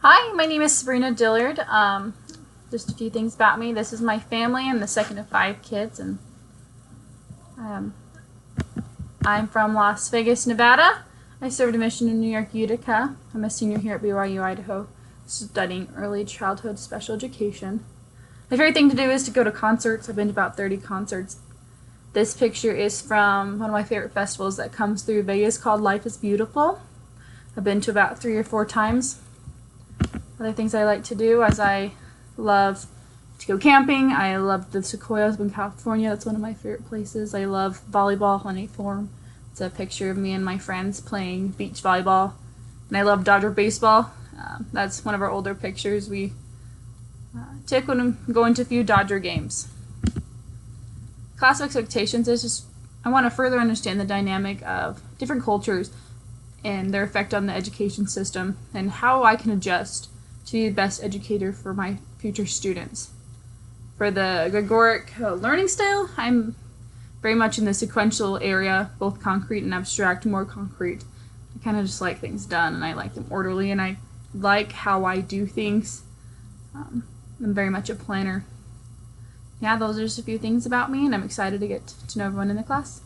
Hi, my name is Sabrina Dillard. Just a few things about me. This is my family. I'm the second of 5 kids, and um, I'm from Las Vegas, Nevada. I served a mission in New York, Utica. I'm a senior here at BYU, Idaho, studying early childhood special education. My favorite thing to do is to go to concerts. I've been to about 30 concerts. This picture is from one of my favorite festivals that comes through Vegas called Life is Beautiful. I've been to about 3 or 4 times. Other things I like to do is I love to go camping. I love the Sequoias in California. That's one of my favorite places. I love volleyball on a form. It's a picture of me and my friends playing beach volleyball. And I love Dodger baseball. That's one of our older pictures we took when I'm going to a few Dodger games. Class of expectations is just I want to further understand the dynamic of different cultures and their effect on the education system and how I can adjust to be the best educator for my future students. For the Gregoric learning style, I'm very much in the sequential area, both concrete and abstract, more concrete. I kind of just like things done, and I like them orderly, and I like how I do things. I'm very much a planner. Yeah, those are just a few things about me, and I'm excited to get to know everyone in the class.